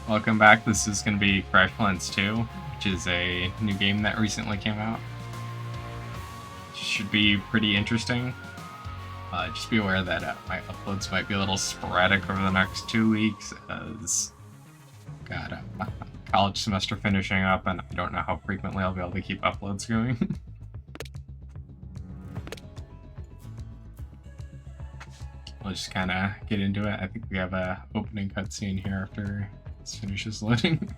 Welcome back. This is going to be CrashLands 2, which is a new game that recently came out. Should be pretty interesting. Just be aware that my uploads might be a little sporadic over the next 2 weeks, as I've got a college semester finishing up, and I don't know how frequently I'll be able to keep uploads going. We'll just kind of get into it. I think we have a opening cutscene here after this finishes loading.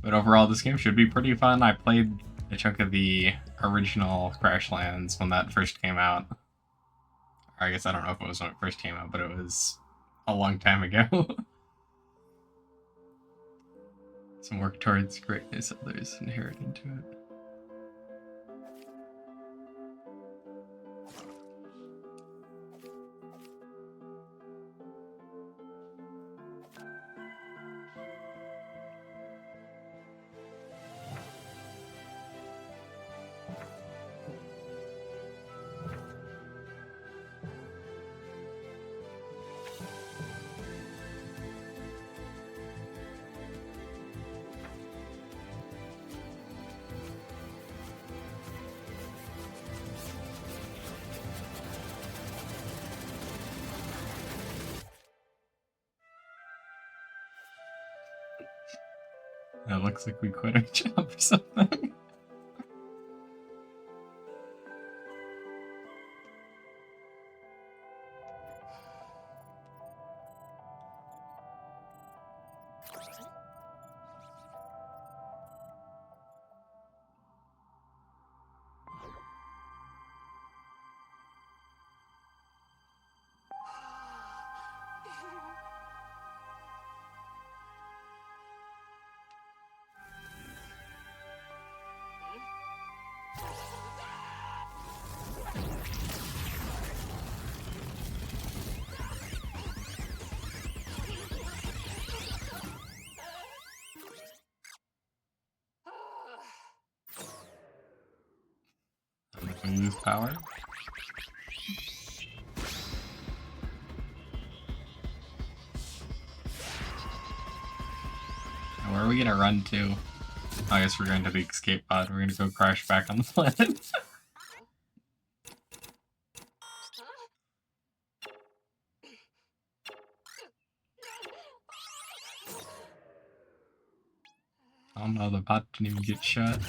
But overall, this game should be pretty fun. I played a chunk of the original CrashLands when that first came out. Or I guess I don't know if it was when it first came out, but it was a long time ago. Some work towards greatness, others inherit into it. It looks like we quit our job or something. Use power. Now, where are we gonna run to? I guess we're going to the escape pod. We're gonna go crash back on the planet. Oh no, the pod didn't even get shut.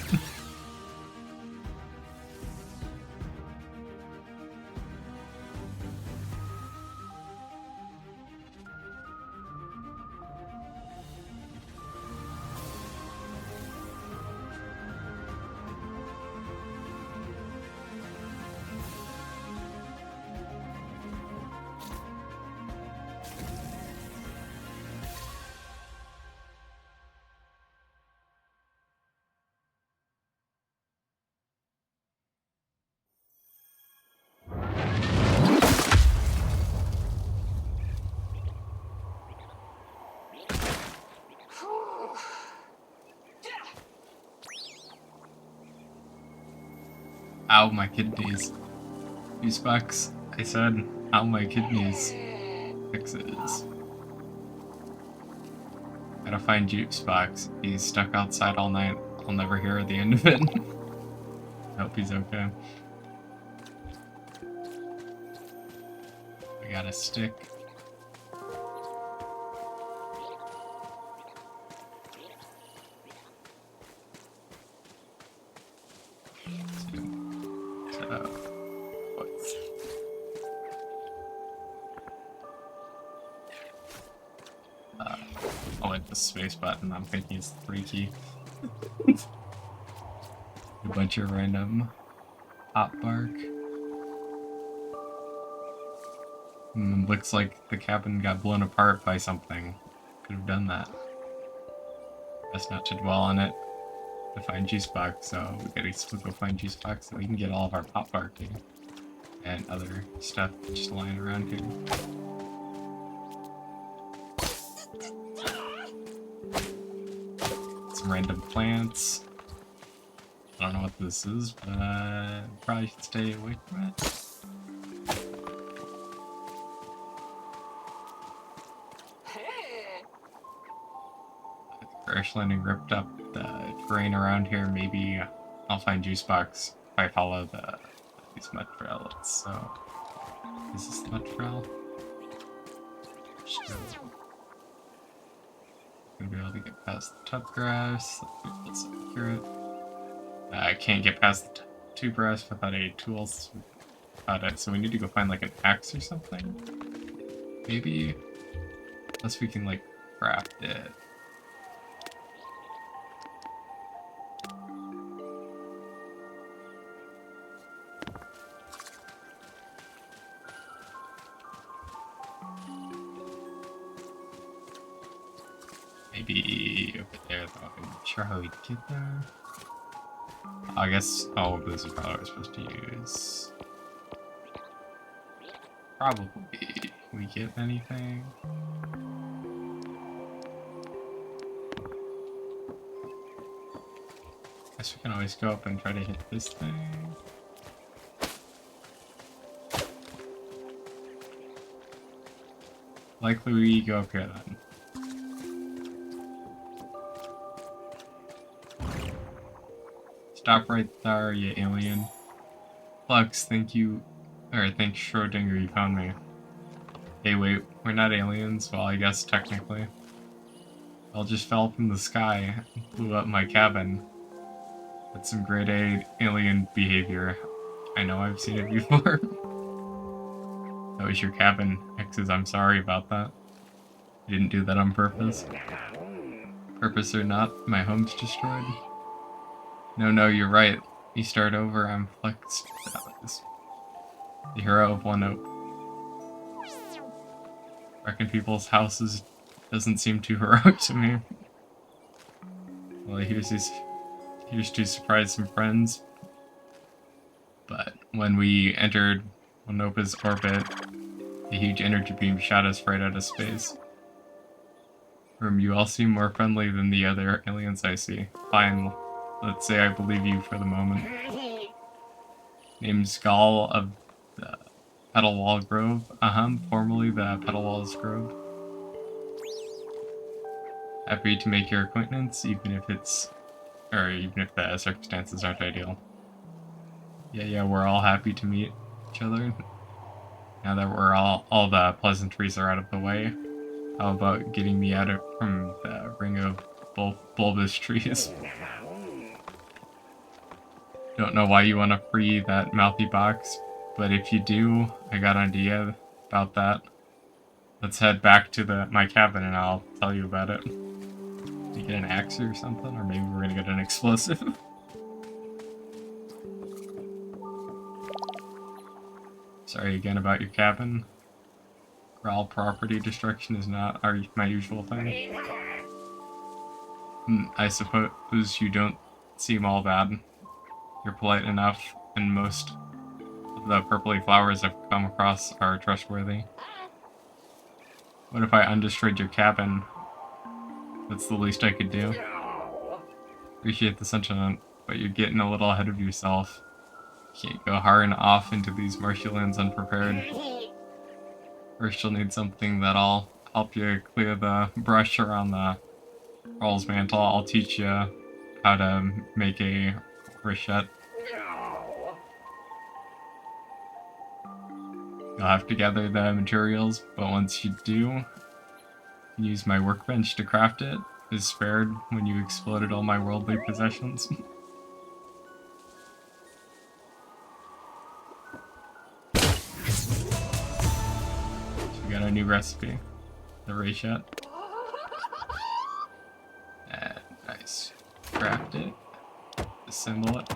Ow, my kidneys. Juice box. I said, ow, my kidneys. Fixes. Gotta find juice box. He's stuck outside all night. I'll never hear the end of it. Hope he's okay. We got a stick. I'll hit the space button. I'm thinking it's the 3 key. A bunch of random hot bark. Looks like the cabin got blown apart by something. Could have done that. Best not to dwell on it. To find juice box, so we gotta still go find juice box so we can get all of our pop bark here. And other stuff just lying around here. Some random plants. I don't know what this is, but probably should stay away from it. crash landing ripped up the terrain around here. Maybe I'll find juice box if I follow these mud trails. So, is this the mud trail? Still gonna be able to get past the tub grass. Let's secure it. I can't get past the tube grass without any tools about it, so we need to go find like an axe or something. Maybe, unless we can like craft it. Maybe over there though. I'm not sure how we get there. I guess, oh, this is probably what we're supposed to use. Probably. We get anything? Guess we can always go up and try to hit this thing. Likely we go up here then. Stop right there, you alien. Flux, thank you, or thanks Schrodinger, you found me. Hey wait, we're not aliens? Well, I guess technically. Y'all just fell from the sky and blew up my cabin. That's some grade A alien behavior. I know I've seen it before. That was your cabin. X's, I'm sorry about that. I didn't do that on purpose. Purpose or not, my home's destroyed. No, you're right. You start over, I'm Flex. The hero of One Oak. Wrecking people's houses doesn't seem too heroic to me. Well, here's to surprise some friends. But when we entered Onopa's orbit, a huge energy beam shot us right out of space. You all seem more friendly than the other aliens I see. Fine. Let's say I believe you for the moment. Named Skull of the Petalwall Grove. Formerly the Petalwalls Grove. Happy to make your acquaintance, even if the circumstances aren't ideal. Yeah, we're all happy to meet each other. Now that we're all the pleasantries are out of the way, how about getting me from the ring of bulbous trees? Don't know why you want to free that mouthy box, but if you do, I got an idea about that. Let's head back to my cabin and I'll tell you about it. You get an axe or something, or maybe we're gonna get an explosive. Sorry again about your cabin. Growl property destruction is not my usual thing. I suppose you don't seem all bad. You're polite enough, and most of the purpley flowers I've come across are trustworthy. What if I undestroyed your cabin? That's the least I could do. Appreciate the sentiment, but you're getting a little ahead of yourself. You can't go hurrying off into these marshy lands unprepared. First you'll need something that'll help you clear the brush around the Rawls mantle. I'll teach you how to make a Richette. You'll have to gather the materials, but once you do, use my workbench to craft it. Is spared when you exploded all my worldly possessions. So we got a new recipe, the Richette. And nice. Craft it. Assemble it.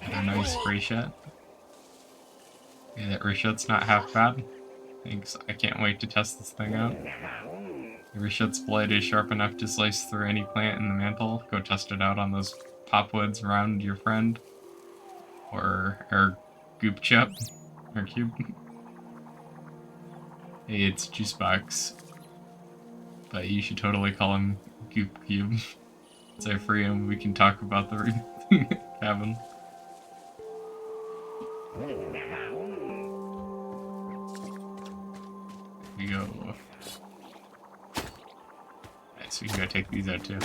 And a nice Richette. Yeah, that Richette's not half bad. Thanks, I can't wait to test this thing out. The Richette's blade is sharp enough to slice through any plant in the mantle. Go test it out on those popwoods around your friend. Or Goop Chip. Or Cube. Hey, it's Juicebox. But you should totally call him Goop Cube. Once I free him, we can talk about the cabin. we go. Alright, so we can go take these out too.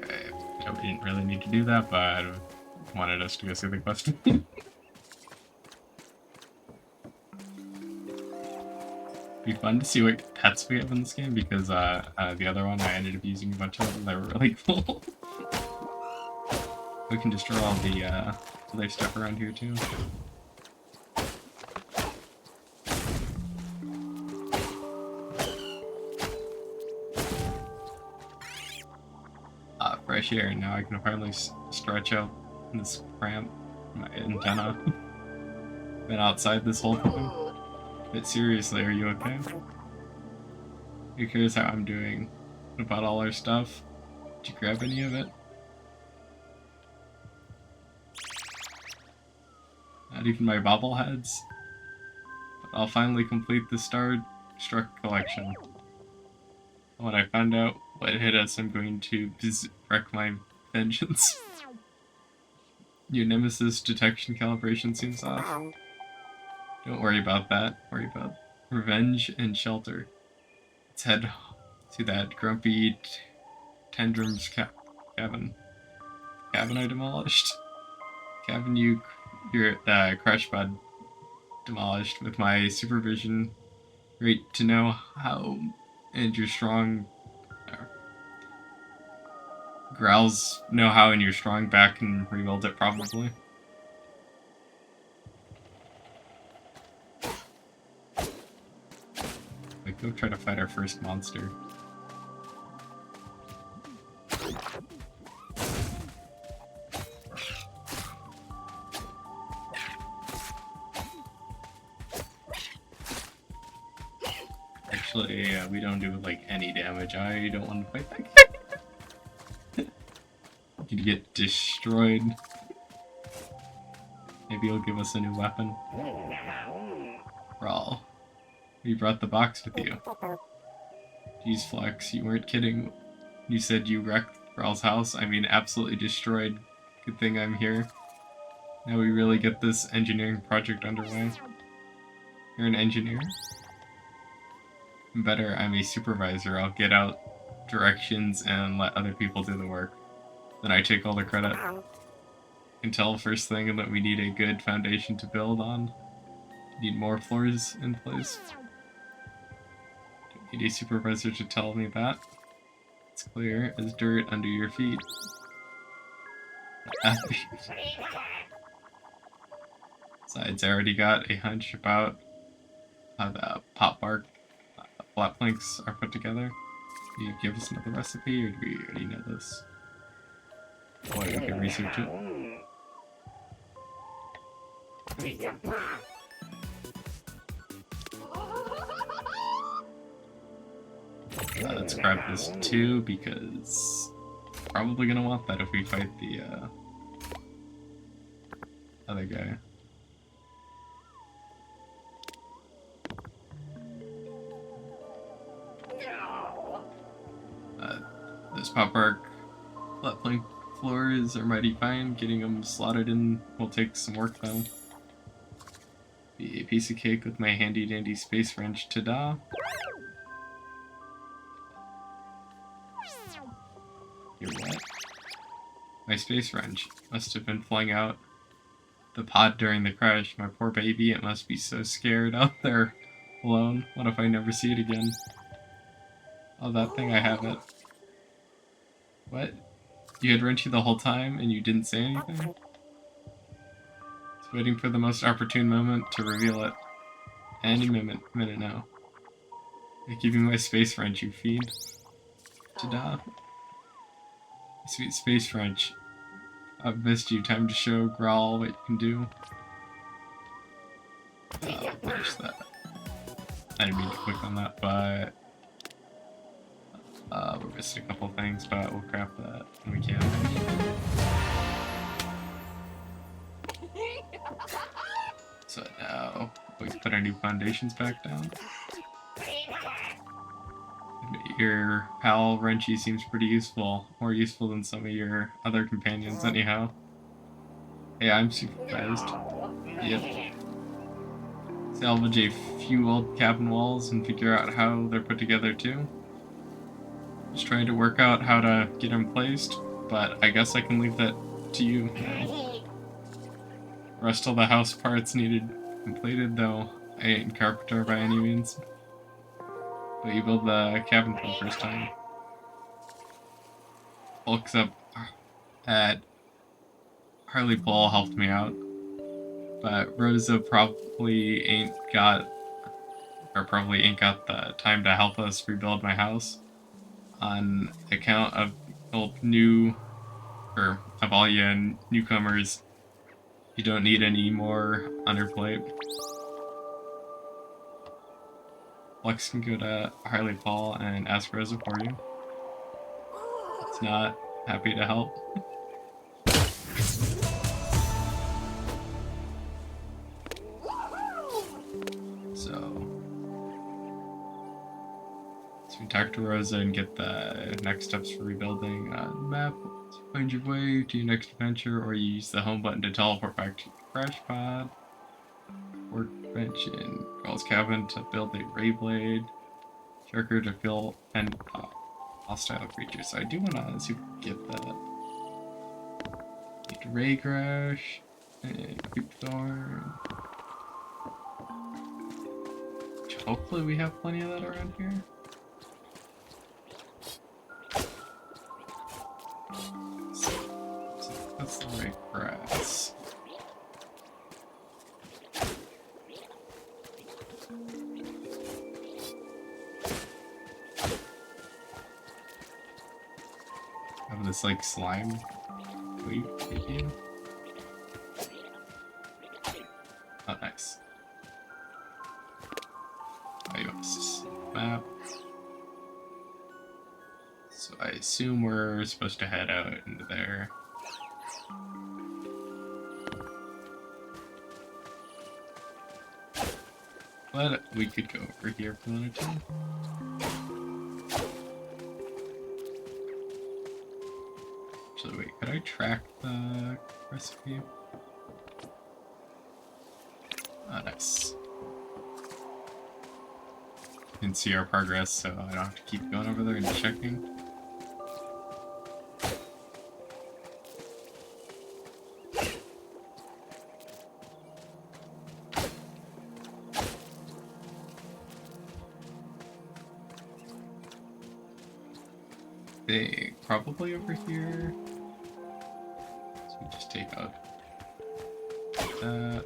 Okay, so we didn't really need to do that, but I wanted us to go see the quest. Be fun to see what pets we have in this game because the other one I ended up using a bunch of them. They were really cool. We can destroy all the other stuff around here too. Fresh air. Now I can finally stretch out this cramp, my antenna. Been outside this whole time. But seriously, are you okay? Who cares how I'm doing? What about all our stuff? Did you grab any of it? Not even my bobbleheads? But I'll finally complete the Star-Struck collection. When I find out what hit us, I'm going to wreck my vengeance. Your nemesis detection calibration seems off. Don't worry about that. Worry about revenge and shelter. Let's head to that grumpy Tendrum's cabin. Cabin I demolished? Cabin your crash pad demolished with my supervision. Great to know how and you're strong. Growls know how and you're strong back and rebuild it probably. Go try to fight our first monster. Actually, we don't do like any damage. I don't want to fight that guy. You'd get destroyed. Maybe he'll give us a new weapon. Brawl. You brought the box with you. Jeez, Flex, you weren't kidding. You said you wrecked Brawl's house. I mean, absolutely destroyed. Good thing I'm here. Now we really get this engineering project underway. You're an engineer? Better, I'm a supervisor. I'll get out directions and let other people do the work. Then I take all the credit. I can tell first thing that we need a good foundation to build on. Need more floors in place. Don't need a supervisor to tell me that. It's clear as dirt under your feet. Besides, I already got a hunch about how the pop bark flat planks are put together. Can you give us another recipe, or do we already know this? Boy, we can research it. Let's grab this too, because probably gonna want that if we fight the other guy. This pop bark flat plank floors are mighty fine. Getting them slotted in will take some work though. Be a piece of cake with my handy dandy space wrench. Ta-da! Your what? My space wrench. Must have been flying out the pod during the crash. My poor baby, it must be so scared out there alone. What if I never see it again? Oh, that thing, I have it. What? You had wrenched the whole time and you didn't say anything? It's waiting for the most opportune moment to reveal it. Any minute now. I give you my space wrench, you feed. Ta-da. Sweet space wrench. I've missed you. Time to show Growl what you can do. Finish that. I didn't mean to click on that, but we're missing a couple things, but we'll craft that when we can. So now we can put our new foundations back down. your pal Wrenchy seems pretty useful. More useful than some of your other companions, anyhow. Hey, I'm supervised. Yep. Salvage a few old cabin walls and figure out how they're put together too. Just trying to work out how to get them placed, but I guess I can leave that to you now. Rest of the house parts needed completed, though I ain't carpenter by any means. But you build the cabin for the first time. Looks up at Harley Paul helped me out, but Rosa probably ain't got the time to help us rebuild my house. On account of all you newcomers, you don't need any more on your plate. Lex can go to Harley Paul and ask Rosa for you. It's not happy to help. So we talk to Rosa and get the next steps for rebuilding on the map. So find your way to your next adventure, or you use the home button to teleport back to your crash pod. Workbench in Girl's cabin to build a ray blade. Shirker to fill and hostile creatures. So I do want to see if we can get that. Need ray crash and creepthorn. Hopefully we have plenty of that around here. So that's the ray grass. Have this like slime leaf again. Oh, nice. Bios map. So I assume we're supposed to head out into there. But we could go over here if we wanted to. Actually, wait, could I track the recipe? Oh, nice. You can see our progress, so I don't have to keep going over there and checking. Probably over here. So we just take out that.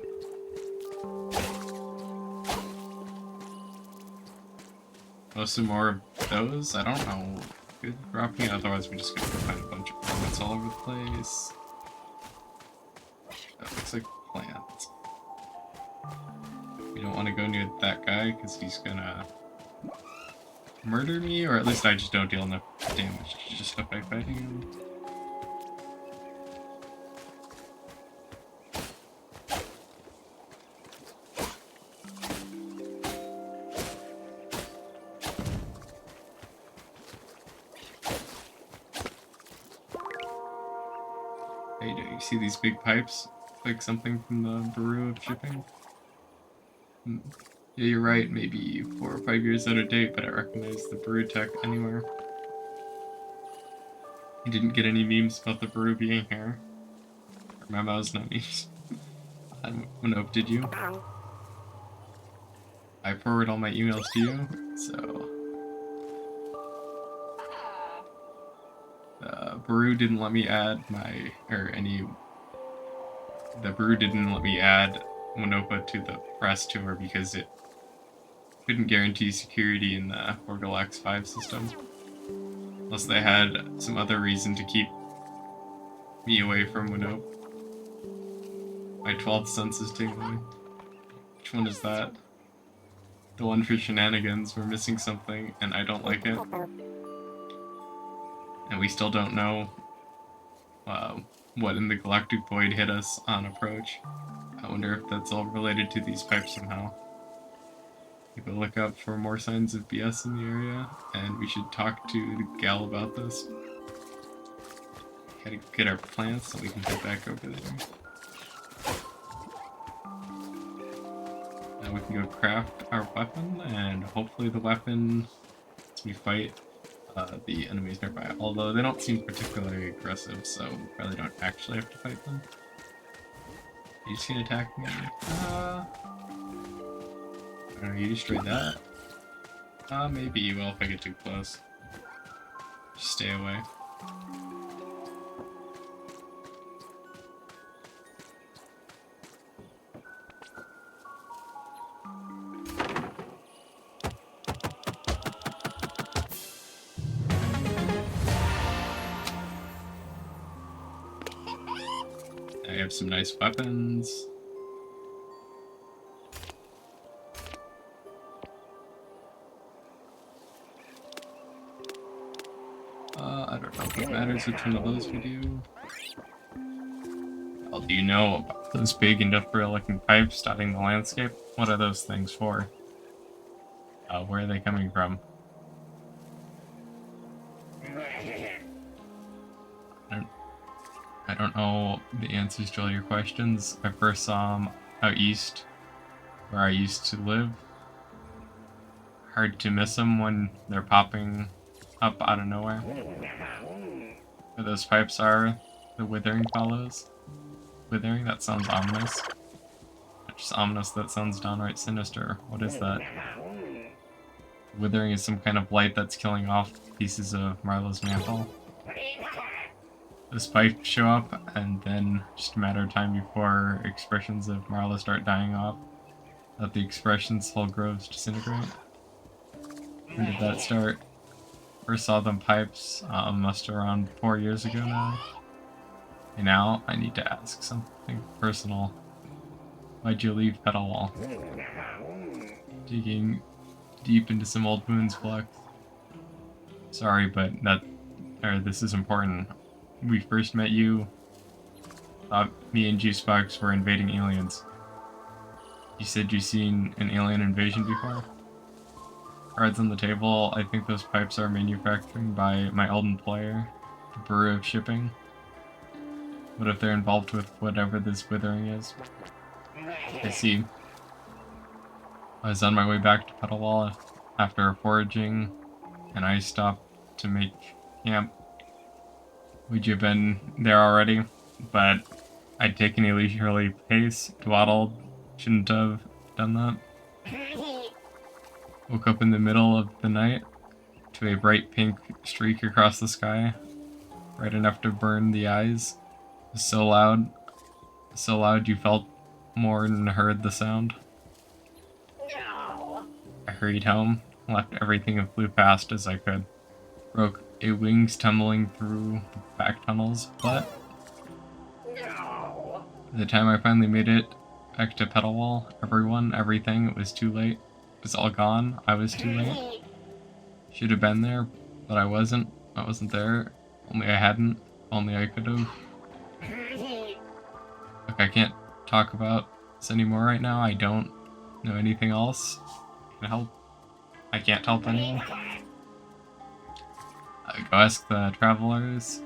Most of more of those? I don't know. Good dropping, otherwise we're just gonna find a bunch of plants all over the place. That looks like plants. We don't want to go near that guy because he's gonna murder me, or at least I just don't deal enough damage to justify fighting him. Hey, do you see these big pipes? Like something from the Bureau of Shipping? Yeah, you're right, maybe 4 or 5 years out of date, but I recognize the brew tech anywhere. You didn't get any memes about the brew being here. Or my mouse, no memes. Nope, did you? I forward all my emails to you, so... The brew didn't let me add The brew didn't let me add Monopa to the press tour because it couldn't guarantee security in the Orgal X5 system. Unless they had some other reason to keep me away from Monopa. My 12th sense is tingling. Which one is that? The one for shenanigans. We're missing something, and I don't like it. And we still don't know what in the galactic void hit us on approach. I wonder if that's all related to these pipes somehow. Keep a lookout for more signs of BS in the area, and we should talk to the gal about this. Gotta get our plants so we can get back over there. Now we can go craft our weapon, and hopefully the weapon lets me fight the enemies nearby. Although they don't seem particularly aggressive, so we probably don't actually have to fight them. You just gonna attack me? I don't know, you destroyed that? Maybe you will if I get too close. Just stay away. I have some nice weapons. I don't know if it matters which one of those we do. Well, do you know about those big industrial-looking pipes dotting the landscape? What are those things for? Where are they coming from? I don't know the answers to all your questions. I first saw them out east, where I used to live. Hard to miss them when they're popping up out of nowhere. Where those pipes are, the withering follows. Withering? That sounds ominous. Not just ominous, that sounds downright sinister. What is that? Withering is some kind of blight that's killing off pieces of Marlo's mantle. Those pipes show up, and then just a matter of time before expressions of Marla start dying off. Let the expressions whole groves disintegrate. When did that start? First saw them pipes, must around 4 years ago now. And now I need to ask something personal. Why'd you leave Petal Wall? Digging deep into some old wounds, Flex. Sorry, but this is important. When we first met you, thought me and Juicebox were invading aliens. You said you've seen an alien invasion before? Cards on the table, I think those pipes are manufactured by my old employer, the Bureau of Shipping. What if they're involved with whatever this withering is? I see. I was on my way back to Petal Wall after foraging, and I stopped to make camp. Would you have been there already? But I'd taken a leisurely pace, dawdled, shouldn't have done that. Woke up in the middle of the night to a bright pink streak across the sky, bright enough to burn the eyes. It was so loud you felt more than heard the sound. I hurried home, left everything and flew fast as I could. Broke a wings tumbling through the back tunnels, but by the time I finally made it back to Petal Wall, everything, it was too late. It was all gone. I was too late. Should have been there, but I wasn't. I wasn't there. Only I hadn't. Only I could have. Look, I can't talk about this anymore right now. I don't know anything else. Can help. I can't help anyone. Go ask the travelers.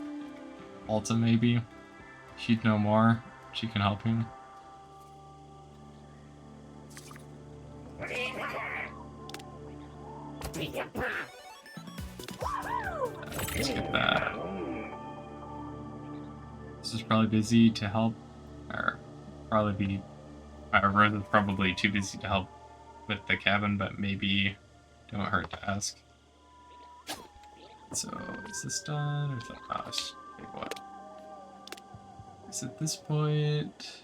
Alta, maybe. She'd know more. She can help you. Let's get that. This is probably busy to help. Or probably be. Rose is probably too busy to help with the cabin, but maybe don't hurt to ask. So, is this done, or is that not? Wait, what? Is at this point...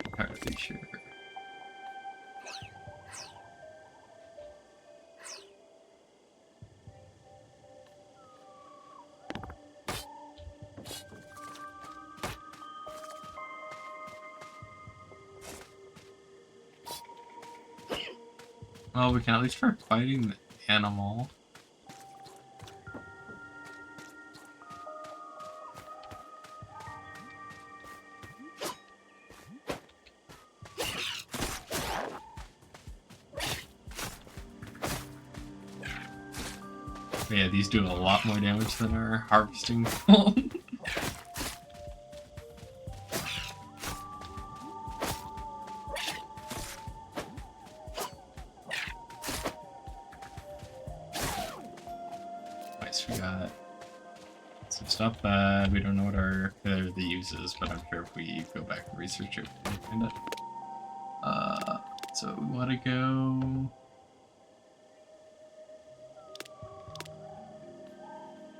entirely sure. Well, we can at least start fighting the animal. But yeah, these do a lot more damage than our harvesting tool. Nice, we got some stuff that we don't know what the use is, but I'm sure if we go back and research it, we'll find it. So we want to go...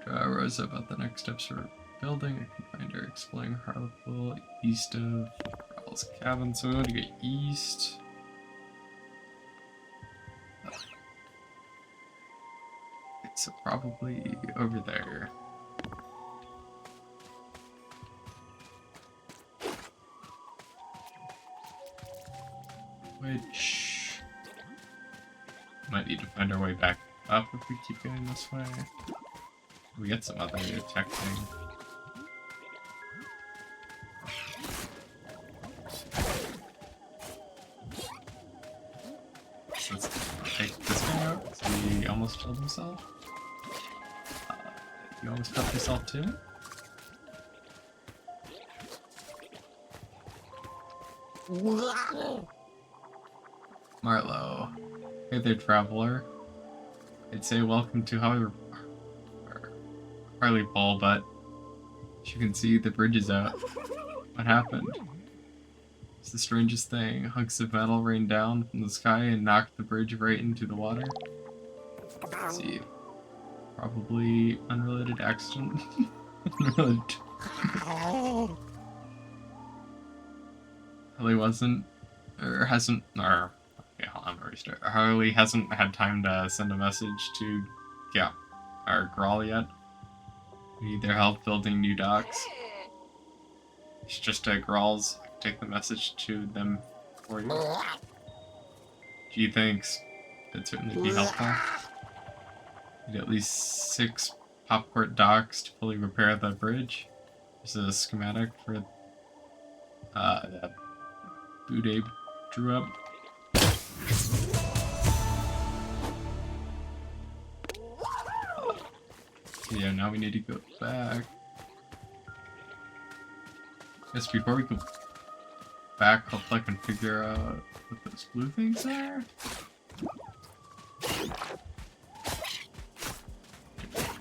Rosa about the next steps for building. I can find her exploring Harlequin east of Rawl's cabin. So we want to go east. Okay, so probably over there. Which might need to find our way back up if we keep going this way. We get some other tech thing. So let's take this guy out. So he almost killed himself. You almost killed yourself too? Marlowe. Hey there, traveler. I'd say welcome to Harlequin, but as you can see, the bridge is out. What happened? It's the strangest thing. Hunks of metal rained down from the sky and knocked the bridge right into the water. Let's see. Probably unrelated accident. Harley wasn't, or hasn't, or, okay, hold on, restart. Harley hasn't had time to send a message to, yeah, our Grawl yet. We need their help building new docks. It's just Grawls. I can take the message to them for you. Gee, thanks. That'd certainly be helpful. Need at least 6 Popcourt docks to fully repair the bridge. This is a schematic for that Bude drew up. Yeah, now we need to go back. Guess before we go back, hopefully I can figure out what those blue things are.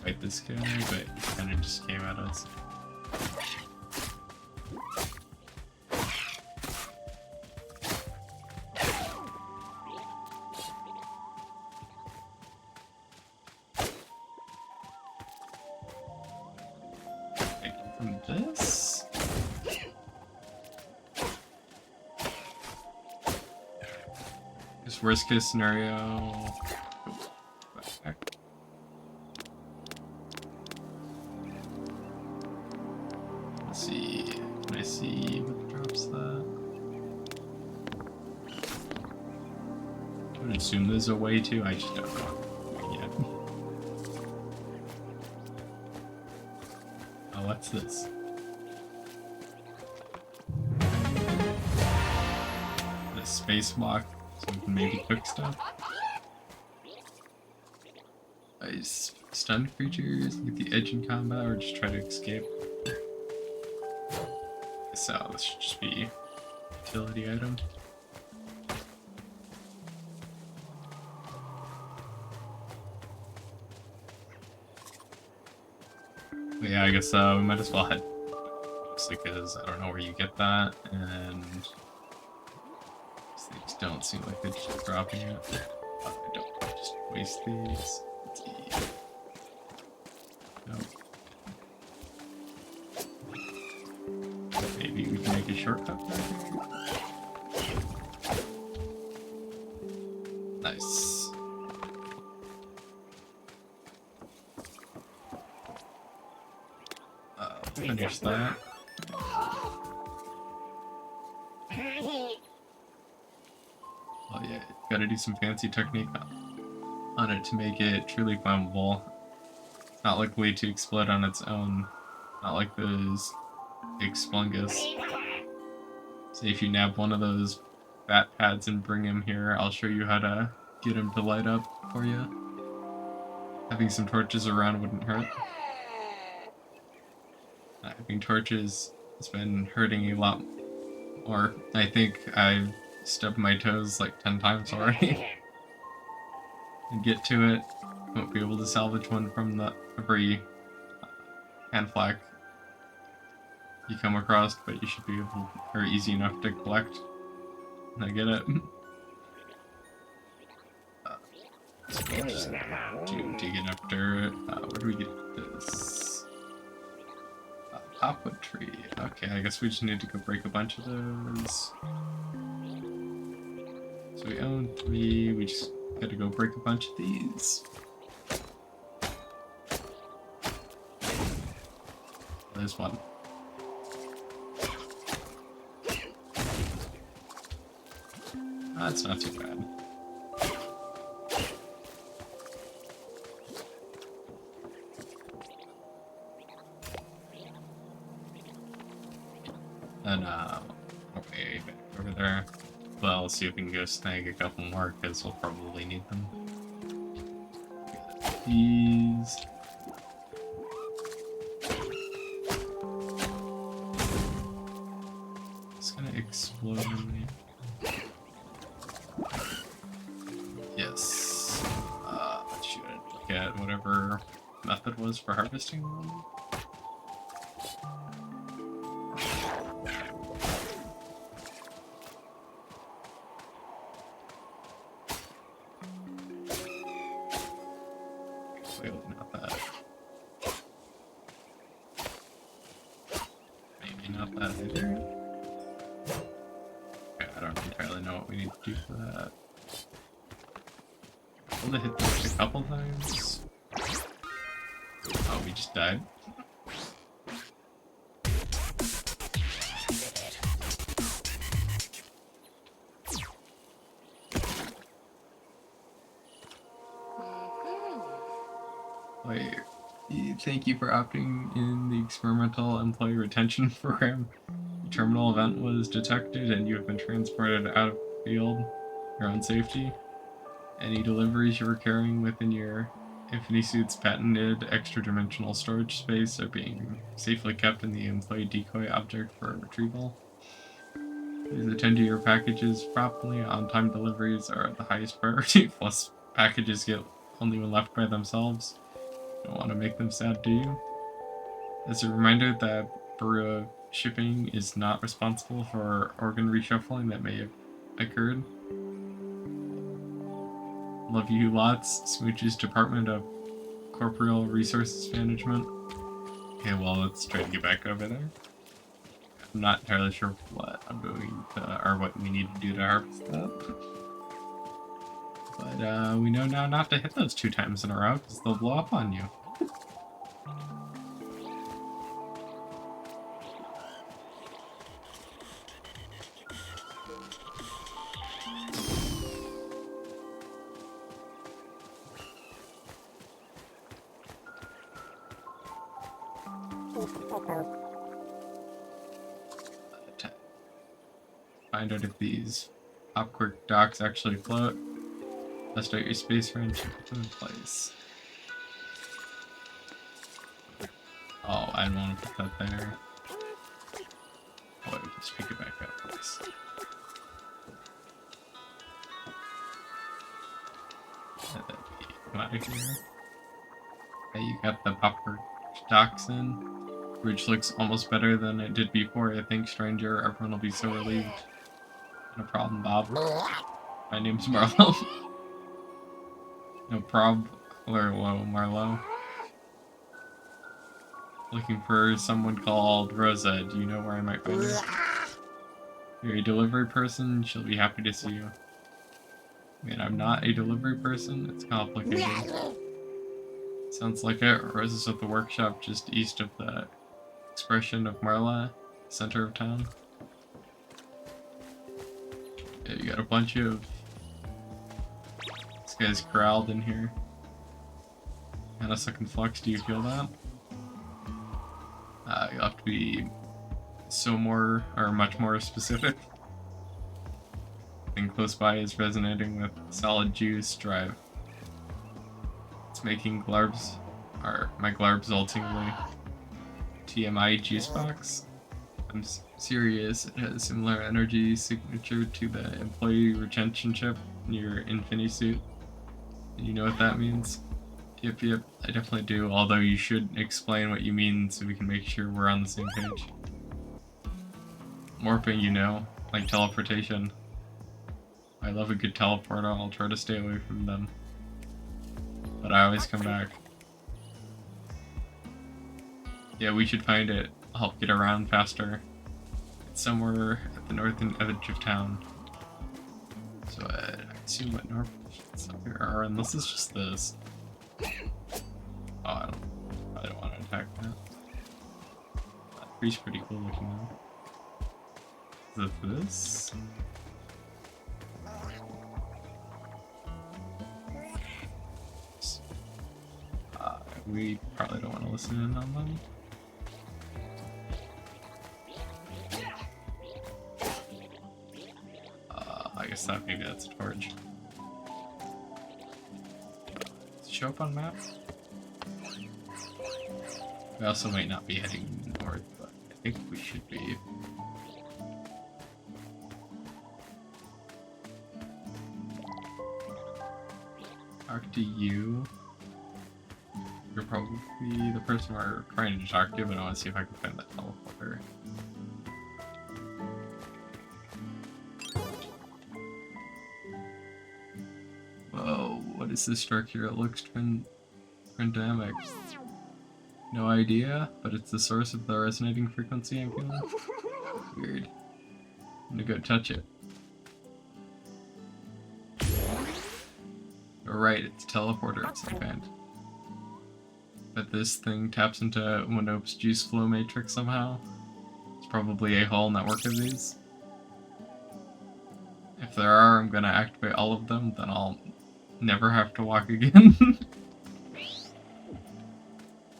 Fight this guy, but he kind of just came at us. From this? This worst case scenario. Back. Let's see. Can I see what drops that? I would assume there's a way to. I just don't know yet. Oh, what's this? The spacewalk, so we can maybe cook stuff. Nice. Stun creatures, get the edge in combat, or just try to escape. So this should just be a utility item. But yeah, I guess we might as well head. Mostly because I don't know where you get that, and these things don't seem like they're just dropping it. I don't just waste these. Let's see. Nope. Maybe we can make a shortcut back here. Nice. Finish that. Oh yeah, gotta do some fancy technique on it to make it truly flammable. It's not likely to explode on its own. Not like those big splungus. So if you nab one of those bat pads and bring him here, I'll show you how to get him to light up for you. Having some torches around wouldn't hurt. Having torches has been hurting a lot more. I think I've stubbed my toes like 10 times already. And get to it. Won't be able to salvage one from every hand flag you come across, but you should be able, or easy enough to collect. I get it. Just to dig enough dirt. Where do we get this? Popwood tree. Okay, I guess we just need to go break a bunch of those. So we own 3, we just gotta go break a bunch of these. There's one. That's not too bad. And, okay, back over there. Well, let's see if we can go snag a couple more, because we'll probably need them. These. It's gonna explode. Yes. Should look at whatever method was for harvesting them. Wait, not that. Maybe not that either. Okay, I don't entirely know what we need to do for that. Able to hit this a couple times. Oh, we just died. Wait, thank you for opting in the experimental employee retention program. The terminal event was detected and you have been transported out of the field, your own safety. Any deliveries you were carrying within your Infinity Suit's patented extra-dimensional storage space are being safely kept in the employee decoy object for retrieval. Please attend to your packages promptly. On-time deliveries are the highest priority, plus packages get only when left by themselves. Don't want to make them sad, do you? As a reminder that Barua Shipping is not responsible for organ reshuffling that may have occurred. Love you lots. Smooch's Department of Corporeal Resources Management. Okay, well, let's try to get back over there. I'm not entirely sure what I'm going to, or what we need to do to harvest that. But we know now not to hit those 2 times in a row, because they'll blow up on you. Find out if these Hopquirk docks actually float. Test out your space wrench and put them in place. Oh, I don't want to put that there. Oh, just pick it back up, please. Come out of here. Okay, you got the Hopquirk docks in. Bridge looks almost better than it did before. I think, stranger, everyone will be so relieved. No problem, Bob. My name's Marlo. No prob. Hello, Marlo. Looking for someone called Rosa. Do you know where I might find her? You're a delivery person. She'll be happy to see you. I mean, I'm not a delivery person. It's complicated. Sounds like it. Rosa's at the workshop just east of the expression of Marla, center of town. Yeah, you got a bunch of this guy's corralled in here. And a second flux, do you feel that? You'll have to be much more specific. Thing close by is resonating with solid juice drive. It's making glarbs, or my glarbs ultimately. TMI juice box. I'm serious. It has similar energy signature to the employee retention chip in your Infinity suit. You know what that means? Yep, I definitely do, although you should explain what you mean so we can make sure we're on the same page. Morphing, you know, like teleportation. I love a good teleporter, I'll try to stay away from them. But I always come back. Yeah, we should find it. Help get around faster. It's somewhere at the northern edge of town. So I assume what north here are, unless it's just this. Oh, I don't want to attack that. That tree's pretty cool looking though. Is it this? We probably don't want to listen in on them. I guess that maybe that's a torch. Does it show up on map? We also might not be heading north, but I think we should be. Talk to you. You're probably the person we're trying to talk to, but I want to see if I can find that teleporter. Whoa, what is this structure? It looks trendamic. No idea, but it's the source of the resonating frequency I'm feeling. Weird. I'm gonna go touch it. You're right, it's a teleporter of some kind. But this thing taps into Winope's juice flow matrix somehow. It's probably a whole network of these. If there are, I'm gonna activate all of them, then I'll never have to walk again.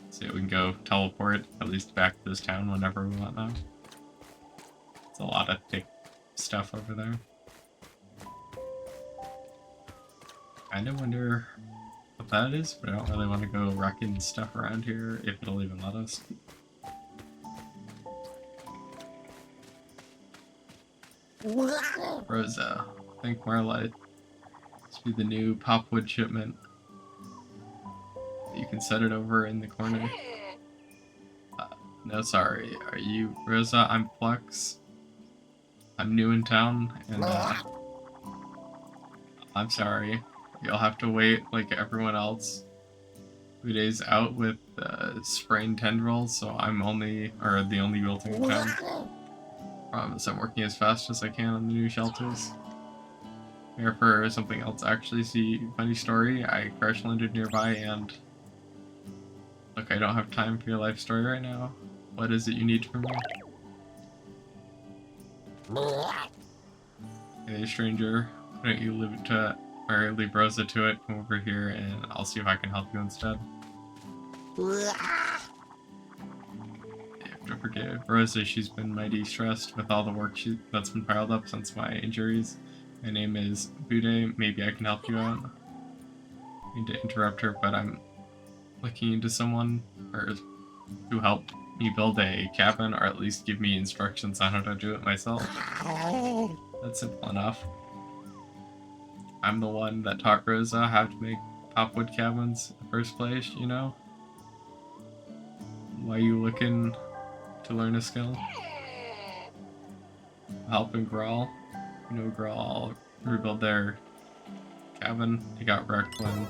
So yeah, we can go teleport, at least back to this town whenever we want now. It's a lot of thick stuff over there. Kinda wonder what that is, but I don't really want to go wrecking stuff around here if it'll even let us. Rosa, think Marlight. This be the new popwood shipment. You can set it over in the corner. No, sorry. Are you Rosa? I'm Flux. I'm new in town, and I'm sorry. You'll have to wait like everyone else. 2 days out with sprained tendrils, so I'm the only wielding in town. Promise I'm working as fast as I can on the new shelters. Here for something else. Actually, see, funny story. I crash landed nearby, and look, I don't have time for your life story right now. What is it you need from me? Hey, stranger. Why don't you leave Rosa to it? Come over here, and I'll see if I can help you instead. You have to forgive Rosa. She's been mighty stressed with all the work that's been piled up since my injuries. My name is Bude. Maybe I can help you out. I need to interrupt her, but I'm looking into someone who helped me build a cabin, or at least give me instructions on how to do it myself. That's simple enough. I'm the one that taught Rosa how to make popwood cabins in the first place, you know? Why you looking to learn a skill? Helping Grawl. You know Grawl rebuild their cabin. They got wrecked when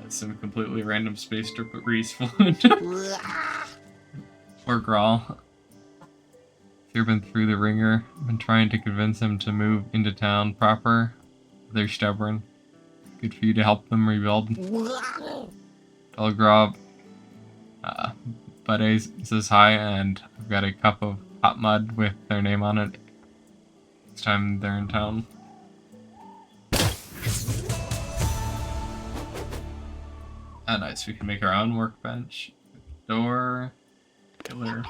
some completely random space debris flew into Poor Grawl. You've been through the ringer. I've been trying to convince him to move into town proper. They're stubborn. Good for you to help them rebuild. Tell Grob Buddy says hi, and I've got a cup of hot mud with their name on it next time they're in town. Ah, nice. We can make our own workbench. Door. Killer.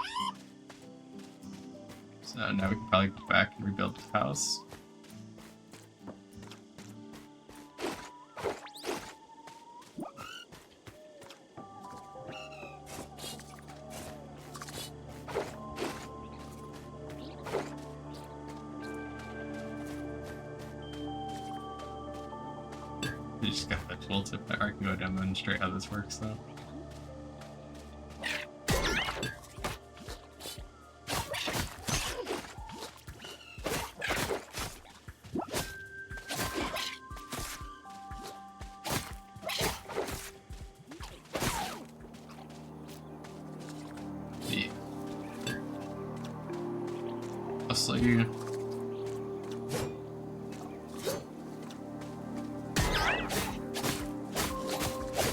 So now we can probably go back and rebuild the house. I just got the tooltip there. I can go demonstrate how this works though. Mostly.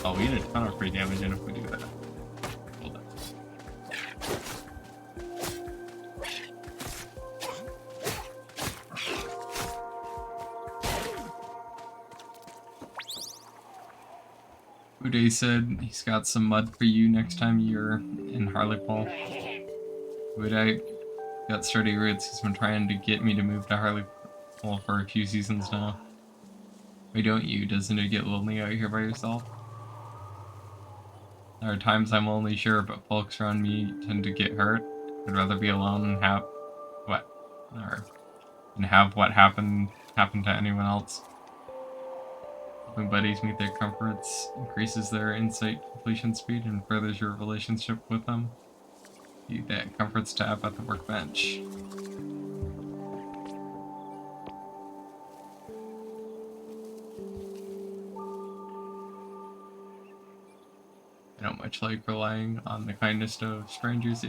Oh, we get a ton of free damage in if we do that. Hold on. Uday said he's got some mud for you next time you're in Harleypool. Uday got sturdy roots. He's been trying to get me to move to Harleypool for a few seasons now. Why don't you? Doesn't it get lonely out here by yourself? There are times I'm only sure, but folks around me tend to get hurt. I'd rather be alone and have what happened to anyone else. Helping buddies meet their comforts increases their insight completion speed and furthers your relationship with them. You that comforts tab at the workbench. I don't much like relying on the kindness of strangers.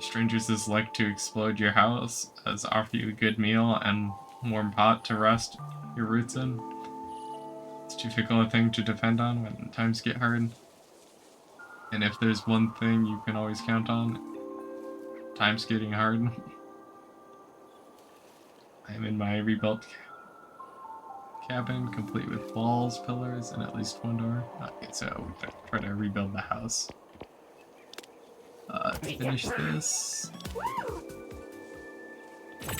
Strangers is like to explode your house, as offer you a good meal and warm pot to rest your roots in. It's too fickle a thing to depend on when times get hard. And if there's one thing you can always count on, times getting hard. I'm in my rebuilt cabin, complete with walls, pillars, and at least one door. Okay, so we try to rebuild the house. Finish this.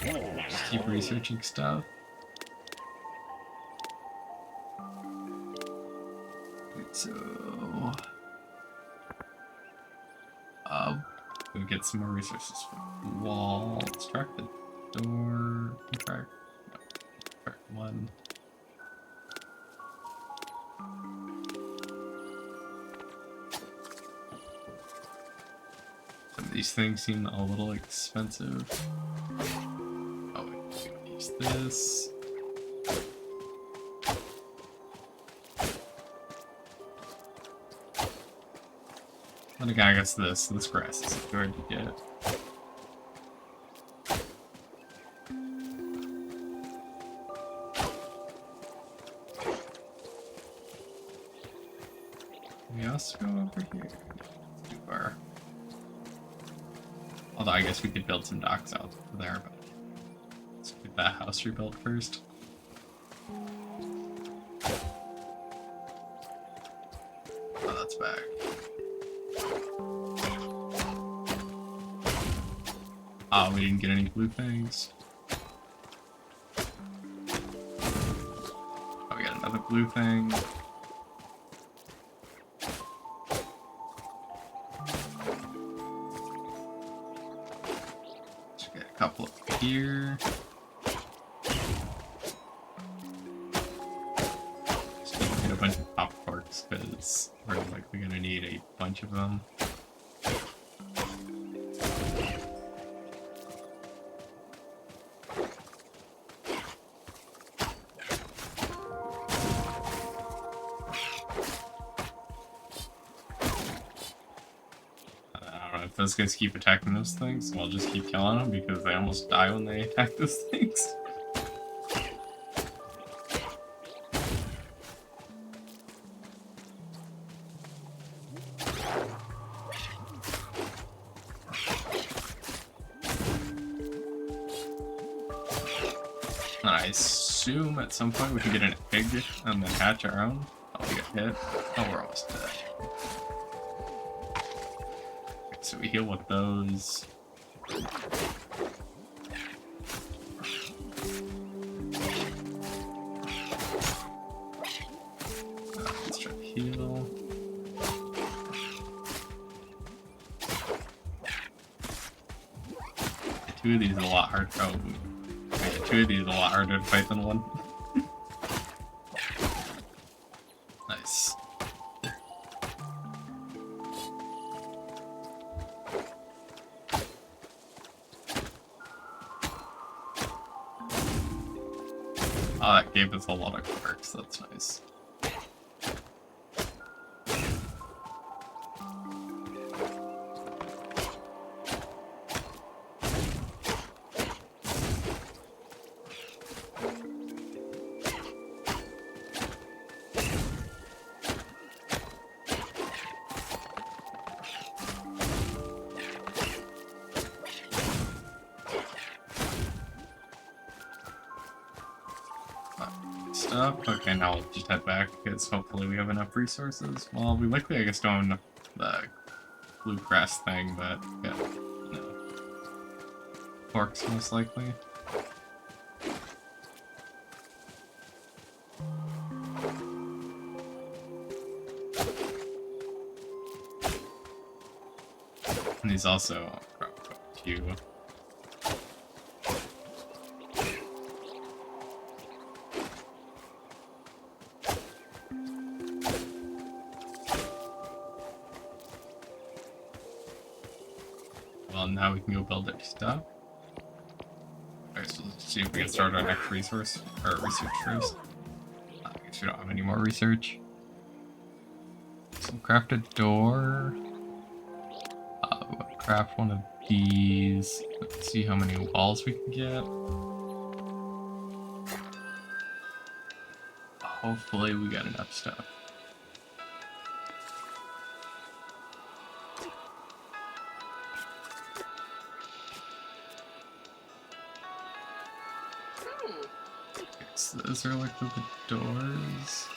Just keep researching stuff. So, we'll get some more resources for the wall. Extract the door. Extract one. Some of these things seem a little expensive. Oh, we can use this. And again, I guess this grass is good to get. We also go over here. Too far. Although I guess we could build some docks out there, but let's get that house rebuilt first. Oh, that's back. Oh, we didn't get any blue things. Oh, we got another blue thing. Just get a couple up here. Just get a bunch of pop corks because we're likely gonna need a bunch of them. Those guys keep attacking those things, so I'll just keep killing them because they almost die when they attack those things. I assume at some point we can get an egg and then hatch our own. Oh, we got hit. Oh, we're almost dead. So we heal with those. Let's try to heal. Two of these is a lot harder. Oh, we made it. two of these a lot harder to fight than one. Nice. Oh, that gave us a lot of quirks, that's nice. Stuff. Okay, now we'll just head back because hopefully we have enough resources. Well, we likely, I guess, don't have the bluegrass thing, but yeah, no. Forks most likely. And these also crop few. Well, now we can go build our stuff. Alright, so let's see if we can start our next resource, or research first. I guess we don't have any more research. So we'll craft a door. We'll craft one of these. Let's see how many walls we can get. Hopefully we got enough stuff. So those are like the doors.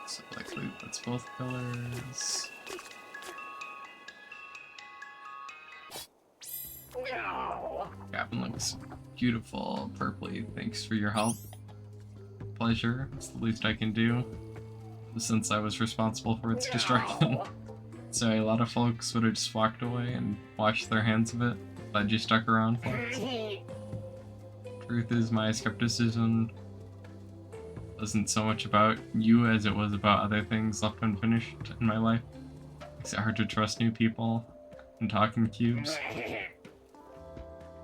So likely that's both pillars. Cabin looks beautiful, purpley. Thanks for your help. Pleasure. It's the least I can do, since I was responsible for its destruction. So a lot of folks would have just walked away and washed their hands of it, but you stuck around for it. Truth is, my skepticism wasn't so much about you as it was about other things left unfinished in my life. It's hard to trust new people and talking cubes.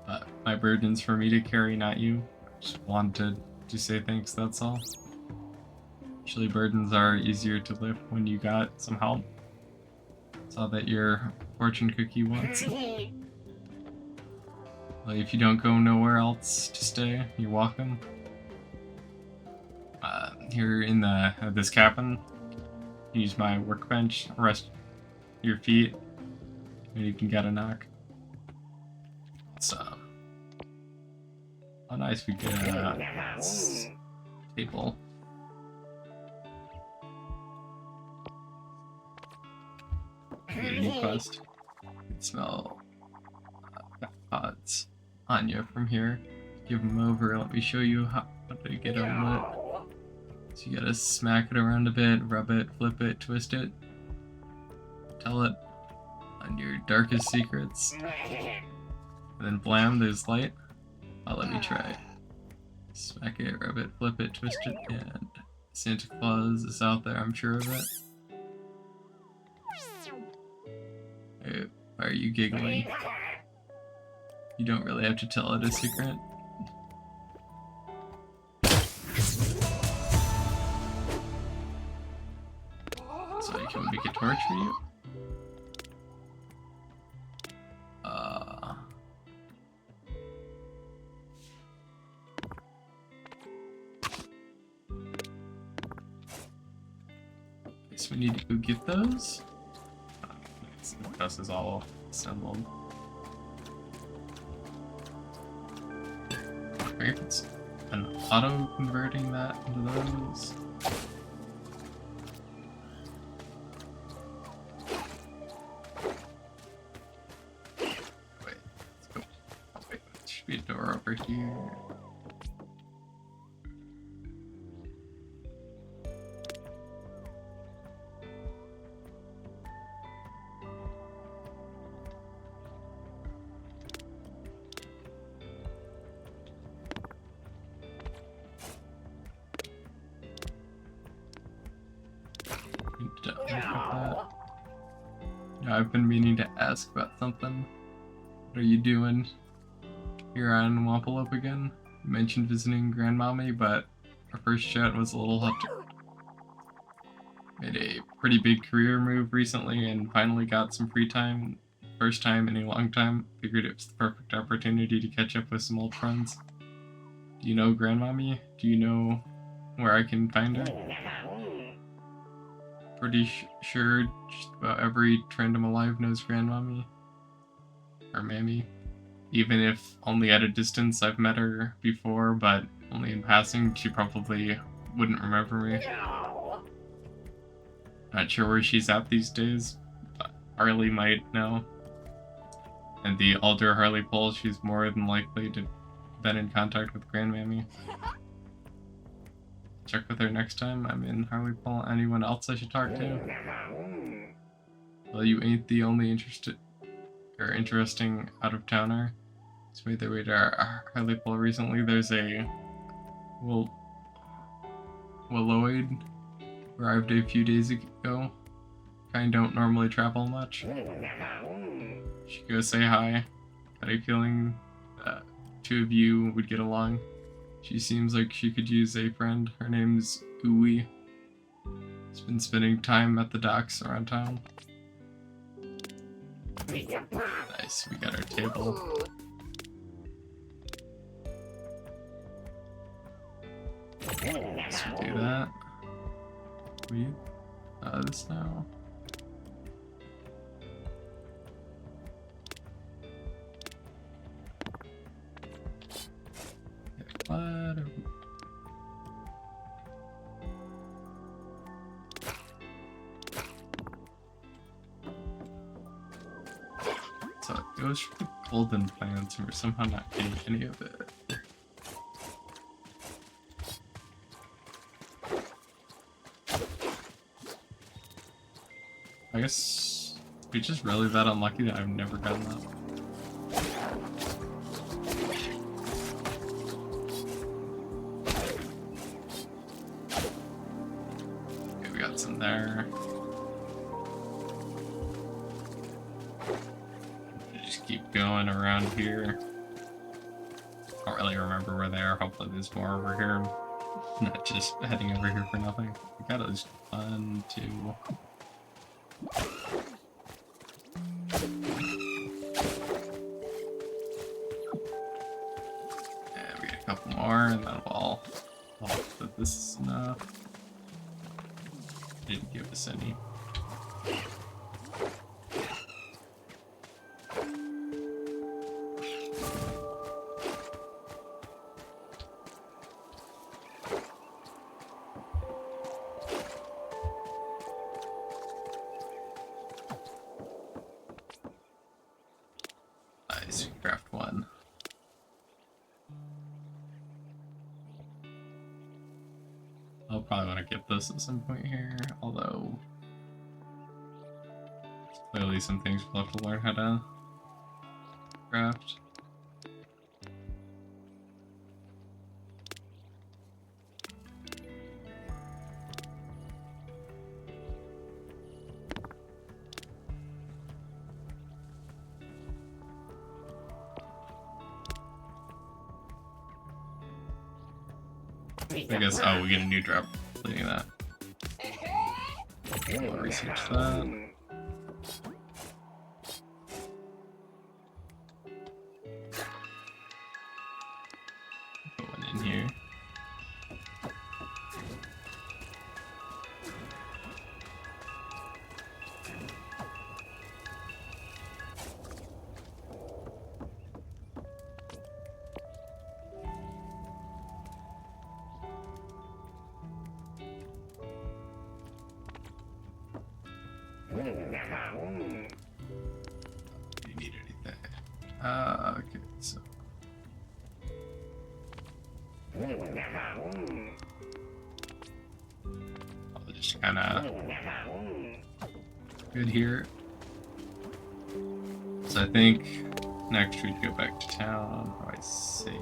But my burden's for me to carry, not you. Just wanted to say thanks, that's all. Usually burdens are easier to lift when you got some help. Saw that your fortune cookie once. Like, if you don't go nowhere else to stay, you're welcome. Here in this cabin, use my workbench, rest your feet, and you can get a knock. So, how nice we get a table. Get a new quest. You can smell pods on you from here. Give them over. Let me show you how to get them lit. So you gotta smack it around a bit, rub it, flip it, twist it. Tell it on your darkest secrets. And then blam, there's light. Oh, let me try. Smack it, rub it, flip it, twist it, and Santa Claus is out there, I'm sure of it. Hey, why are you giggling? You don't really have to tell it a secret. So you can make a torch for you? Guess we need to go get those. The dust is all assembled. Maybe it's an auto converting that into those. Wait, let's go. Oh, wait, there should be a door over here. I've been meaning to ask about something. What are you doing here on Wampalope again? You mentioned visiting Grandmommy, but our first chat was a little hectic. Made a pretty big career move recently and finally got some free time. First time in a long time. Figured it was the perfect opportunity to catch up with some old friends. Do you know Grandmommy? Do you know where I can find her? Pretty sure just about every Trandom alive knows Grandmommy. Or Mammy. Even if only at a distance. I've met her before, but only in passing. She probably wouldn't remember me. Not sure where she's at these days, but Harley might know. And the older Harley Pole, she's more than likely to have been in contact with Grandmammy. Check with her next time I'm in Harley Pole. Anyone else I should talk to? Well, you ain't the only interesting out-of-towner. Just made their way to our Harley Pole recently. There's a Willoid arrived a few days ago. Kind don't normally travel much. Should go say hi. Got a feeling that two of you would get along. She seems like she could use a friend. Her name's Uwe. She's been spending time at the docks around town. Nice, we got our table. Let's do that. We this now. So it goes for the golden plants, and we're somehow not getting any of it. I guess we're just really that unlucky that I've never gotten that. Okay, we got some there. Just keep going around here. Don't really remember where they are. Hopefully there's more over here. I'm not just heading over here for nothing. We got at least 1, 2... we get a couple more, and then we'll hope that this is enough. Didn't give us any. Nice, we craft one. I'll probably want to get this at some point here, although there's clearly some things we'll have to learn how to craft. I guess, oh, we get a new drop completing that. We'll research that. Put one in here. Do you need anything? Okay, so. I'll just kinda good here. So I think next we'd go back to town. How do I save?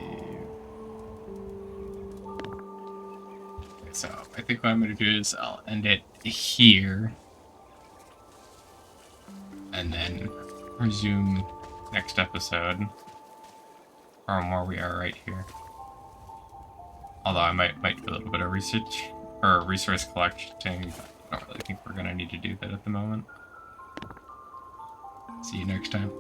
Okay, so I think what I'm gonna do is I'll end it here. and then resume next episode from where we are right here. Although I might do a little bit of research or resource collecting, but I don't really think we're gonna need to do that at the moment. See you next time.